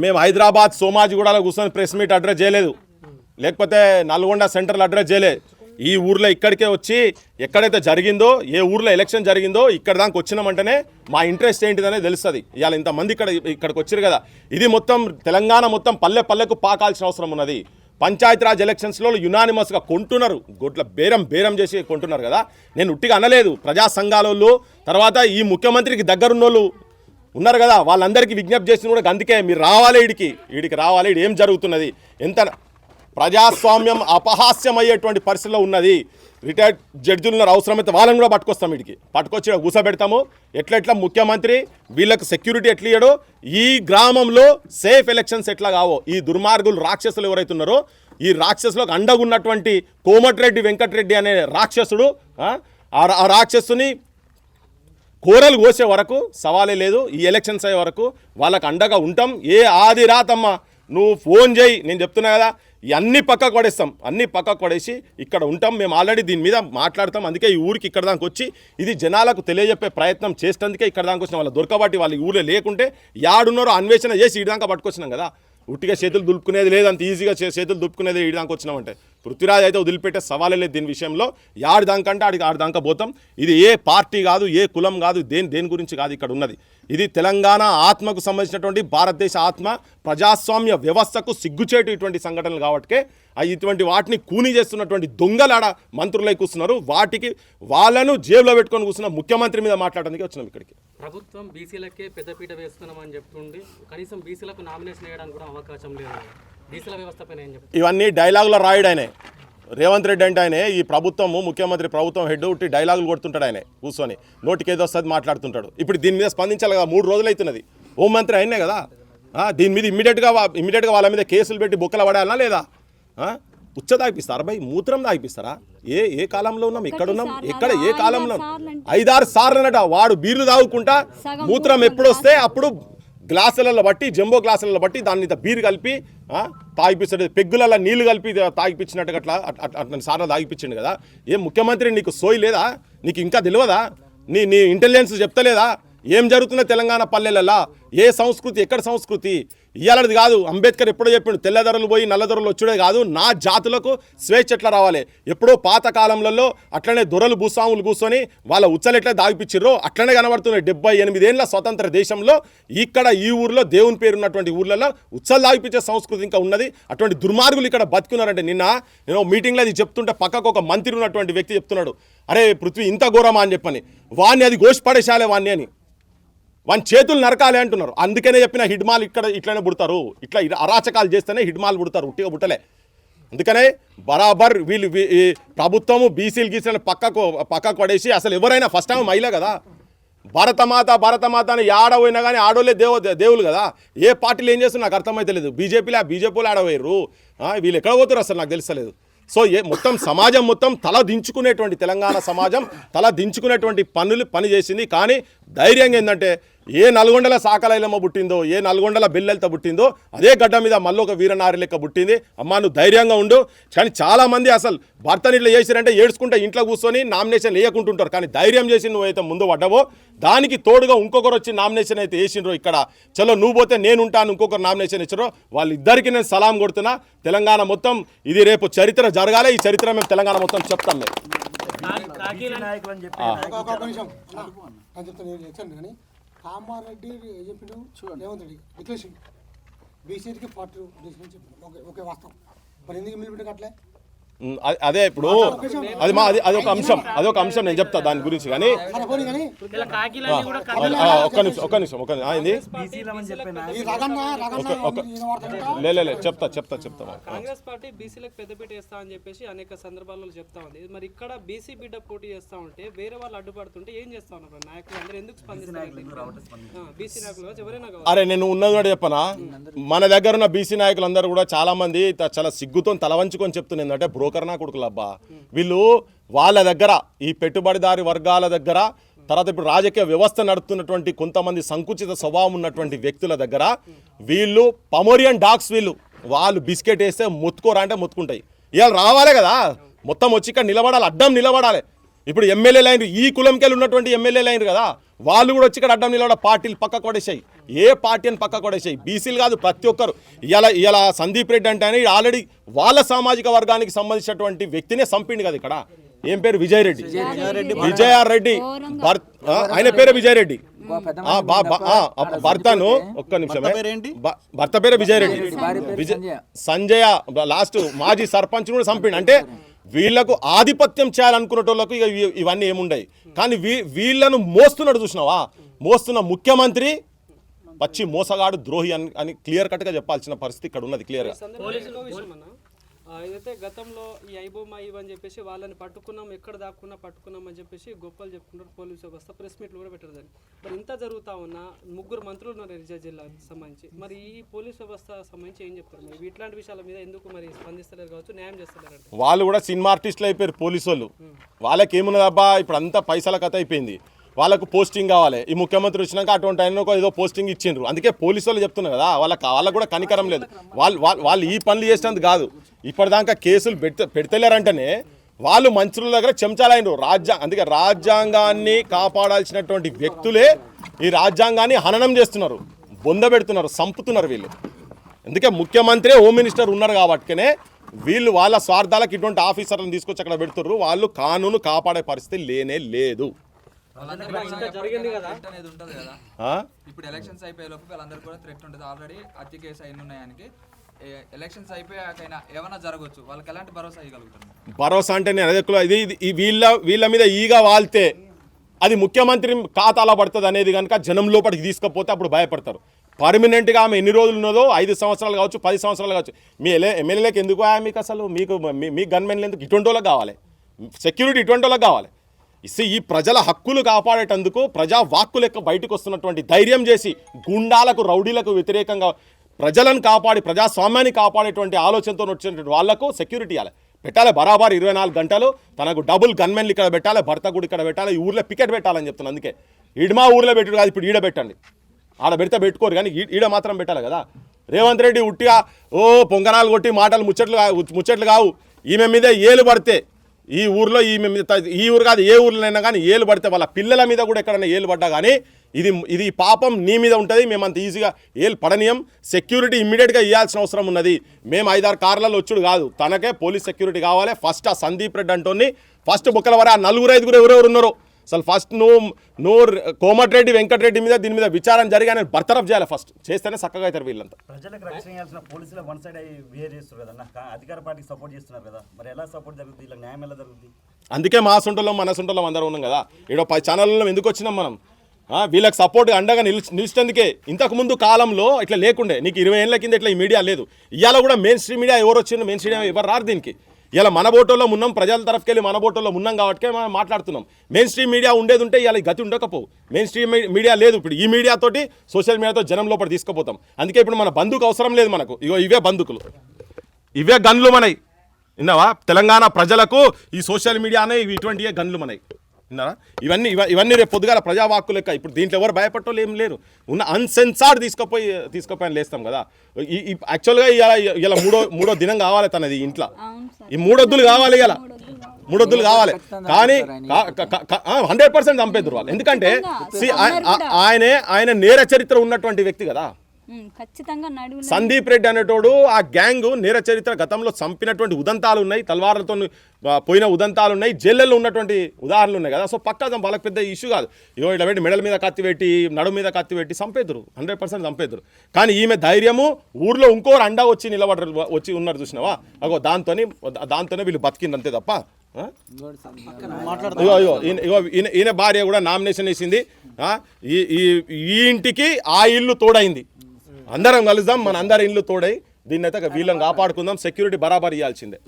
మేము హైదరాబాద్ సోమాజిగూడలో కూర్చొని press meet address చేయలేదు, లేకపోతే నల్గొండ సెంటర్లో అడ్రస్ చేయలేదు. ఈ ఊర్లో ఇక్కడికే వచ్చి ఎక్కడైతే జరిగిందో, ఏ ఊర్లో ఎలక్షన్ జరిగిందో ఇక్కడ దాకా వచ్చినామంటేనే మా ఇంట్రెస్ట్ ఏంటిదనే తెలుస్తుంది. ఇవాళ ఇంతమంది ఇక్కడికి వచ్చారు కదా, ఇది మొత్తం తెలంగాణ మొత్తం పల్లె పల్లెకు పాకాల్సిన అవసరం ఉన్నది. పంచాయతీరాజ్ ఎలక్షన్స్లో యునానిమస్గా కొంటున్నారు, గొడ్ల బేరం చేసి కొంటున్నారు కదా. నేను ఉట్టిగా అనలేదు. ప్రజా సంఘాల తర్వాత ఈ ముఖ్యమంత్రికి దగ్గరున్నోళ్ళు ఉన్నారు కదా, వాళ్ళందరికీ విజ్ఞప్తి చేసిన కూడా అందుకే మీరు రావాలి, వీడికి రావాలి. ఏం జరుగుతున్నది, ఎంత ప్రజాస్వామ్యం అపహాస్యం అయ్యేటువంటి పరిస్థితిలో ఉన్నది. రిటైర్డ్ జడ్జిలు ఉన్నారు, అవసరమైతే వాళ్ళని కూడా పట్టుకొస్తాం, పట్టుకొచ్చి కూసబెడతాము. ఎట్లా ముఖ్యమంత్రి వీళ్ళకు సెక్యూరిటీ ఎట్లా ఇయ్యడో, ఈ గ్రామంలో సేఫ్ ఎలక్షన్స్ ఎట్లా కావో, ఈ దుర్మార్గులు రాక్షసులు ఎవరైతే ఉన్నారో, ఈ రాక్షసులకు అండగున్నటువంటి కోమటిరెడ్డి వెంకటరెడ్డి అనే రాక్షసుడు, ఆ రాక్షసుని కూరలు కోసే వరకు సవాలే లేదు. ఈ ఎలక్షన్స్ అయ్యే వరకు వాళ్ళకు అండగా ఉంటాం. ఏ ఆది రాతమ్మ నువ్వు ఫోన్ చేయి, నేను చెప్తున్నా కదా, అన్నీ పక్కకు పడేస్తాం, అన్నీ పక్కకు పడేసి ఇక్కడ ఉంటాం. మేము ఆల్రెడీ దీని మీద మాట్లాడతాం. అందుకే ఈ ఊరికి ఇక్కడ దాకా వచ్చి ఇది జనాలకు తెలియజెప్పే ప్రయత్నం చేసేందుకే ఇక్కడ దాకా వచ్చిన. వాళ్ళు దొరకబట్టి వాళ్ళు ఊళ్ళో లేకుంటే యాడున్నారో అన్వేషణ చేసి ఈ దాకా పట్టుకొచ్చినాం కదా. ఉట్టిగా చేతులు దులుపుకునేది లేదు, అంత ఈజీగా చేతులు దులుపుకునేది ఈ దాకా వచ్చినామంటే. పృథ్వీరాజ్ అయితే వదిలిపెట్టే సవాలే లేదు దీని విషయంలో. యాడి దానికంటే ఆడి దాకా పోతాం. ఇది ఏ పార్టీ కాదు, ఏ కులం కాదు, దేని గురించి కాదు ఇక్కడ ఉన్నది. ఇది తెలంగాణ ఆత్మకు సంబంధించినటువంటి భారతదేశ ఆత్మ ప్రజాస్వామ్య వ్యవస్థకు సిగ్గుచేటు ఇటువంటి సంఘటనలు కాబట్టికే ఇటువంటి వాటిని కూని చేస్తున్నటువంటి దొంగలాడ మంత్రులై కూర్చున్నారు. వాటికి వాళ్ళను జేబులో పెట్టుకొని కూర్చున్న ముఖ్యమంత్రి మీద మాట్లాడడానికి వచ్చినాం ఇక్కడికి. ప్రభుత్వం బీసీలకే పెద్దపీట వేస్తున్నామని చెప్తుండి కనీసం బీసీలకు నామినేషన్ వేయడానికి కూడా అవకాశం లేదు. బీసీల వ్యవస్థ పైన ఏం చెప్తారు? ఇవన్నీ డైలాగులో రాయడు ఆయనే. రేవంత్ రెడ్డి అంటే ఆయనే ఈ ప్రభుత్వము ముఖ్యమంత్రి ప్రభుత్వం హెడ్ ఉట్టి డైలాగులు కొడుతుంటాడు. ఆయన కూర్చొని నోటికి ఏదో వస్తుంది మాట్లాడుతుంటాడు. ఇప్పుడు దీని మీద స్పందించాలి కదా, 3 రోజులు అవుతున్నది. హోంమంత్రి అయినే కదా, దీని మీద ఇమ్మీడియట్గా వాళ్ళ మీద కేసులు పెట్టి బొక్కల పడాలనా లేదా? ఉచ్చ తాగిపిస్తారా భయ్? మూత్రం తాగిపిస్తారా? ఏ కాలంలో ఉన్నాం, ఎక్కడున్నాం, ఏ కాలంలో? 5-6 సార్లు అన్నట వాడు బీర్లు తాగుకుంటా మూత్రం ఎప్పుడు వస్తే అప్పుడు గ్లాసులలో బట్టి, జంబో గ్లాసులలో బట్టి దాన్ని బీరు కలిపి తాగిపిస్తాడు. పెగ్గులలో నీళ్లు కలిపి తాగిపించినట్టుగా అట్లా సార్లు తాగిపించిండు కదా. ఏం ముఖ్యమంత్రి నీకు సోయి లేదా? నీకు ఇంకా తెలియదా? నీ ఇంటెలిజెన్స్ చెప్తలేదా ఏం జరుగుతుందో తెలంగాణ పల్లెలలో? ఏ సంస్కృతి, ఎక్కడ సంస్కృతి? ఇయ్యాలది కాదు. అంబేద్కర్ ఎప్పుడో చెప్పిండు, తెల్లదొరలు పోయి నల్లదొరలు వచ్చుడే కాదు, నా జాతులకు స్వేచ్ఛ ఎట్లా రావాలి. ఎప్పుడో పాత కాలంలో అట్లనే దొరలు భూస్వాములు కూర్చొని వాళ్ళ ఉచ్చలు ఎట్లా దాగిపించిర్రో అట్లనే కనబడుతున్నాయి. 78 ఏళ్ళ స్వతంత్ర దేశంలో ఇక్కడ ఈ ఊర్లో దేవుని పేరున్నటువంటి ఊర్లలో ఉచ్చలు దాగిపించే సంస్కృతి ఇంకా ఉన్నది. అటువంటి దుర్మార్గులు ఇక్కడ బతుకున్నారంటే నేను మీటింగ్లో అది చెప్తుంటే పక్కకు ఒక మంత్రి ఉన్నటువంటి వ్యక్తి చెప్తున్నాడు, అరే పృథ్వీ ఇంత ఘోరమా అని చెప్పని. వాడిని అది గోషిపడేశాలే వాడిని అని, వాని చేతులు నరకాలి అంటున్నారు. అందుకనే చెప్పిన హిడ్మాల్ ఇక్కడ ఇట్లనే పుడతారు, ఇట్లా అరాచకాలు చేస్తేనే హిడ్మాల్ పుడతారు, ఉట్టిగా పుట్టలే. అందుకనే బరాబర్ వీళ్ళు ప్రభుత్వము బీసీలు గీసీలను పక్కకు పడేసి, అసలు ఎవరైనా ఫస్ట్ టైం మహిళ కదా, భారతమాత అని ఆడపోయినా కానీ ఆడోలే దేవులు కదా. ఏ పార్టీలు ఏం చేస్తున్నారు నాకు అర్థమైతే లేదు. బీజేపీలో ఆడపోయారు, వీళ్ళు ఎక్కడ పోతారు అసలు నాకు తెలుస్తలేదు. సో మొత్తం సమాజం మొత్తం తల దించుకునేటువంటి, తెలంగాణ సమాజం తల దించుకునేటువంటి పని చేసింది. కానీ ధైర్యంగా ఏంటంటే ఏ నల్గొండల సాకలైలమ్మ పుట్టిందో, ఏ నల్గొండల బెల్లెలతో పుట్టిందో అదే గడ్డ మీద మళ్ళీ ఒక వీరనారి లెక్క పుట్టింది. అమ్మ నువ్వు ధైర్యంగా ఉండు. కానీ చాలామంది అసలు భర్తని ఇట్లా చేసిరంటే ఏడ్చుకుంటే ఇంట్లో కూర్చొని నామినేషన్ వేయకుంటుంటారు. కానీ ధైర్యం చేసి నువ్వైతే ముందు పడ్డావో దానికి తోడుగా ఇంకొకరు వచ్చి నామినేషన్ అయితే వేసిండ్రో ఇక్కడ, చలో నువ్వు పోతే నేను ఉంటాను ఇంకొకరు నామినేషన్ ఇచ్చారో వాళ్ళిద్దరికీ నేను సలాం కొడుతున్నా. తెలంగాణ మొత్తం ఇది రేపు చరిత్ర జరగాలి. ఈ చరిత్ర మేము తెలంగాణ మొత్తం చెప్తాం. కామారెడ్డి చెప్పిండు, రేవంత్ రెడ్డి డిక్లరేషన్ బీసీకి 40 చెప్పిన ఓకే వాస్తవం. మరి ఎందుకు మిలిపెట్టి అట్లే? అదే ఇప్పుడు అదొక అంశం నేను చెప్తా దాని గురించి. కానీ ఒక్క నిమిషం చెప్తా. కాంగ్రెస్ పార్టీ బీసీలకు పెద్దపీట వేస్తా అని చెప్పేసి అనేక సందర్భాల్లో చెప్తా ఉంది. మరి ఇక్కడ బీసీ బిడ్డ పోటీ చేస్తా ఉంటే వేరే వాళ్ళు అడ్డుపడుతుంటే ఏం చేస్తా ఉన్నారు నాయకులు అందరూ? ఎందుకు స్పందిస్తారు? బీసీ నాయకులు ఎవరైనా కావాలి. అరే నేను ఉన్నది కూడా చెప్పనా, మన దగ్గర ఉన్న బీసీ నాయకులందరూ కూడా చాలా మంది చాలా సిగ్గుతో తలవంచుకొని చెప్తున్నారు ఏంటంటే బ్రోకర్ నా కొడుకులబ్బా వీళ్ళు. వాళ్ళ దగ్గర ఈ పెట్టుబడిదారి వర్గాల దగ్గర, తర్వాత ఇప్పుడు రాజకీయ వ్యవస్థ నడుపుతున్నటువంటి కొంతమంది సంకుచిత స్వభావం ఉన్నటువంటి వ్యక్తుల దగ్గర వీళ్ళు పమోరియన్ డాగ్స్. వాళ్ళు బిస్కెట్ వేస్తే మొత్తుకోరా అంటే మొత్తుకుంటాయి. ఇవాళ రావాలి కదా, మొత్తం వచ్చి ఇక్కడ నిలబడాలి, అడ్డం నిలబడాలి. ఇప్పుడు ఎమ్మెల్యేలు అయినారు, ఈ కులంకెళ్ళి ఉన్నటువంటి ఎమ్మెల్యేలు అయినారు కదా, వాళ్ళు కూడా వచ్చి ఇక్కడ అడ్డం నిలబడ పార్టీలు పక్క కొడేసాయి, ఏ పార్టీ అని పక్క కొడేసాయి. బీసీలు కాదు ప్రతి ఒక్కరు. ఇలా సందీప్ రెడ్డి అంటే ఆల్రెడీ వాళ్ళ సామాజిక వర్గానికి సంబంధించినటువంటి వ్యక్తినే చంపిండు కదా ఇక్కడ. ఏం పేరు? విజయరెడ్డి, విజయారెడ్డి ఆయన పేరు విజయరెడ్డి. భర్తను ఒక్క నిమిషమే, భర్త పేరు విజయరెడ్డి, సంజయ లాస్ట్ మాజీ సర్పంచ్ కూడా చంపిండు. అంటే వీళ్లకు ఆధిపత్యం చేయాలనుకునేటోళ్ళకు ఇవన్నీ ఏముండయి. కానీ వీళ్ళను మోస్తున్నాడు చూసినావా, మోస్తున్న ముఖ్యమంత్రి పచ్చి మోసగాడు, ద్రోహి అని క్లియర్ కట్గా చెప్పాల్సిన పరిస్థితి ఇక్కడ ఉన్నది క్లియర్గా. ఏదైతే గతంలో ఈ ఐబొమ్మ ఇవని చెప్పేసి వాళ్ళని పట్టుకున్నాం, ఎక్కడ పట్టుకున్నాం అని చెప్పేసి గొప్పలు చెప్పుకుంటారు పోలీసు వ్యవస్థ, ప్రెస్ మీట్లు కూడా పెట్టారు. దాన్ని మరి ఇంత జరుగుతా ఉన్నా 3 మంత్రులు ఉన్నారు నిజాం జిల్లాకు సంబంధించి, మరి ఈ పోలీస్ వ్యవస్థ సంబంధించి ఏం చెప్తారు? మరి ఇట్లాంటి విషయాల మీద ఎందుకు మరి స్పందిస్తలేరు కావచ్చు, న్యాయం చేస్తలేరు? వాళ్ళు కూడా సినిమా ఆర్టిస్టులు అయిపోయారు పోలీసు వాళ్ళు. వాళ్ళకి ఏమున్నదబ్బా, ఇప్పుడు అంతా పైసల కథ అయిపోయింది. వాళ్ళకు పోస్టింగ్ కావాలి. ఈ ముఖ్యమంత్రి వచ్చినాక అటువంటి ఆయన ఏదో పోస్టింగ్ ఇచ్చిండ్రు. అందుకే పోలీసు వాళ్ళు చెప్తున్నారు కదా, వాళ్ళకు కూడా కనికరం లేదు. వాళ్ళు ఈ పనులు చేసినందుకు కాదు, ఇప్పటిదాకా కేసులు పెడతలేరంటేనే వాళ్ళు మంత్రుల దగ్గర చెంచాలైనరు. అందుకే రాజ్యాంగాన్ని కాపాడాల్సినటువంటి వ్యక్తులే ఈ రాజ్యాంగాన్ని హననం చేస్తున్నారు, బొందబెడుతున్నారు, సంపుతున్నారు వీళ్ళు. అందుకే ముఖ్యమంత్రి, హోమ్ మినిస్టర్ ఉన్నారు కాబట్టినే వీళ్ళు వాళ్ళ స్వార్థాలకు ఇటువంటి ఆఫీసర్లను తీసుకొచ్చి అక్కడ పెడుతున్నారు. వాళ్ళు కానూను కాపాడే పరిస్థితి లేనే లేదు. ఇప్పుడు ఎలక్షన్స్ అయిపోయే లోపు వాళ్ళందరూ కూడా థ్రెట్ ఉంటుంది. ఆల్రెడీ హత్య కేసు అయిన ఉన్నాయానికి ఎలక్షన్స్ అయిపోయాకైనా ఏమైనా జరగవచ్చు. వాళ్ళకి ఎలాంటి భరోసా ఇవ్వగలుగుతారు? భరోసా అంటే నేను అదే ఇది వీళ్ళ మీద ఈగ వాళ్తే అది ముఖ్యమంత్రి ఖాతాలో పడుతుంది అనేది కనుక జనం లోపలికి తీసుకపోతే అప్పుడు భయపడతారు. పర్మనెంట్గా ఆమె ఎన్ని రోజులు ఉన్నదో 5 సంవత్సరాలు కావచ్చు, 10 సంవత్సరాలు కావచ్చు. మీ ఎమ్మెల్యేలకు ఎందుకు మీకు అసలు మీ గన్మెన్లు ఎందుకు? ఇటువంటి వాళ్ళకి కావాలి సెక్యూరిటీ, ఇటువంటి వాళ్ళకి కావాలి. ఈ ప్రజల హక్కులు కాపాడేటందుకు ప్రజా వాక్కు లెక్క బయటకు వస్తున్నటువంటి ధైర్యం చేసి గుండాలకు, రౌడీలకు వ్యతిరేకంగా ప్రజలను కాపాడి ప్రజాస్వామ్యాన్ని కాపాడేటువంటి ఆలోచనతో వచ్చినటువంటి వాళ్లకు సెక్యూరిటీ ఇవ్వాలి, పెట్టాలి. బరాబర్ 24 గంటలు తనకు డబుల్ గన్మెన్లు ఇక్కడ పెట్టాలి, భర్త కూడా ఇక్కడ పెట్టాలి, ఈ ఊర్లో పికెట్ పెట్టాలని చెప్తున్నాను. అందుకే ఈడమా ఊర్లో పెట్టుడు కాదు, ఇప్పుడు ఈడ పెట్టండి. ఆడ పెడితే పెట్టుకోరు కానీ ఈడ మాత్రం పెట్టాలి కదా. రేవంత్ రెడ్డి ఉట్టిగా పొంగనాలు కొట్టి మాటలు ముచ్చట్లు కావు. ఈమె మీద ఏలు పడితే ఈ ఊర్లో ఈ ఊరు కాదు ఏ ఊర్లోనైనా కానీ ఏలు పడితే వాళ్ళ పిల్లల మీద కూడా ఎక్కడైనా ఏలు పడ్డా కానీ ఇది పాపం నీ మీద ఉంటుంది. మేము అంత ఈజీగా ఏలు పడనీయం. సెక్యూరిటీ ఇమ్మీడియట్గా ఇవ్వాల్సిన అవసరం ఉన్నది. మేము 5-6 కార్లలో వచ్చుడు కాదు, తనకే పోలీస్ సెక్యూరిటీ కావాలి. ఫస్ట్ ఆ సందీప్ రెడ్డి అంటోని ఫస్ట్ బుక్కల వర 4-5 ఎవరెవరు ఉన్నారో అసలు ఫస్ట్ నువ్వు కోమటిరెడ్డి వెంకటరెడ్డి మీద దీని మీద విచారణ జరిగి ఆయన బర్తరఫ్ చేయాలి. ఫస్ట్ చేస్తేనే చక్కగా అవుతారు వీళ్ళంతా. ప్రజలకు రక్షణ చేయాల్సిన పోలీసులు వన్ సైడ్ బిహేవ్ చేస్తారు కదా, అధికార పార్టీకి సపోర్ట్ చేస్తున్నారు కదా, మరి ఎలా సపోర్ట్ జరుగుతుంది? ఇలా న్యాయం ఎలా జరుగుతుంది? అందుకే మా సొంటలం మన సొంటలం అందరూ ఉన్నాం కదా. ఇక్కడ 10 ఛానళ్ళలో ఎందుకు వచ్చినాం మనం? వీళ్ళకి సపోర్ట్ అండగా నిలిచేందుకే. ఇంతకుముందు కాలంలో ఇట్లా లేకుండే. నీకు 20 ఏళ్ళ కింద ఇట్లా ఈ మీడియా లేదు. ఇవాళ కూడా మెయిన్ స్ట్రీమ్ మీడియా ఎవరు వచ్చిండ్రు? మెయిన్ స్ట్రీమ్ ఎవరు రారు దీనికి. ఇలా మన బోటోలో ఉన్నాం, ప్రజల తరఫుకెళ్ళి మన బోటోలో ఉన్నాం కాబట్టి మనం మాట్లాడుతున్నాం. మెయిన్ స్ట్రీమ్ మీడియా ఉండేది ఉంటే ఇవాళ గతి ఉండకపోవు. మెయిన్ స్ట్రీమ్ మీడియా లేదు. ఇప్పుడు ఈ మీడియాతోటి సోషల్ మీడియాతో జనం లోపల తీసుకుపోతాం. అందుకే ఇప్పుడు మన బంధుకు అవసరం లేదు మనకు. ఇవే బంధుకులు, ఇవే గన్లు మనయి. విన్నావా? తెలంగాణ ప్రజలకు ఈ సోషల్ మీడియానే ఇటువంటివే గన్లు మనయి. విన్నారా? ఇవన్నీ రేపు పొద్దుగాల ప్రజావాక్కు లెక్క. ఇప్పుడు దీంట్లో ఎవరు భయపడటోళ్ళు ఏం లేరు. ఉన్న అన్సెన్సార్డ్ తీసుకుపోయి లేస్తాం కదా. యాక్చువల్గా ఇలా మూడో దినం కావాలి తనది ఇంట్లో. ఈ 3 వద్దులు కావాలి, ఇలా 3 వద్దులు కావాలి. కానీ 100% చంపేద్దరు వాళ్ళు. ఎందుకంటే ఆయన నేర చరిత్ర ఉన్నటువంటి వ్యక్తి కదా సందీప్ రెడ్డి అనేటోడు. ఆ గ్యాంగ్ నేర చరిత్ర గతంలో చంపినటువంటి ఉదంతాలు ఉన్నాయి, తల్వార్లతో పోయిన ఉదంతాలు ఉన్నాయి, జైళ్ళల్లో ఉన్నటువంటి ఉదాహరణలు ఉన్నాయి కదా. సో పక్కా వాళ్ళకి పెద్ద ఇష్యూ కాదు. ఇట్లా పెట్టి మెడల మీద కత్తి పెట్టి నడుము మీద కత్తి పెట్టి చంపేద్దరు, 100% చంపేద్దరు. కానీ ఈమె ధైర్యము, ఊర్లో ఇంకోరు అండా వచ్చి ఉన్నారు చూసినావా, అగో దాంతోనే వీళ్ళు బతికింది అంతే తప్ప. ఈయన భార్య కూడా నామినేషన్ వేసింది. ఈ ఇంటికి ఆ ఇల్లు తోడైంది. అందరం కలుద్దాం, మన అందరి ఇల్లు తోడై దీన్ని అయితే వీళ్ళని కాపాడుకుందాం. సెక్యూరిటీ బరాబర్ ఇవ్వాల్సిందే.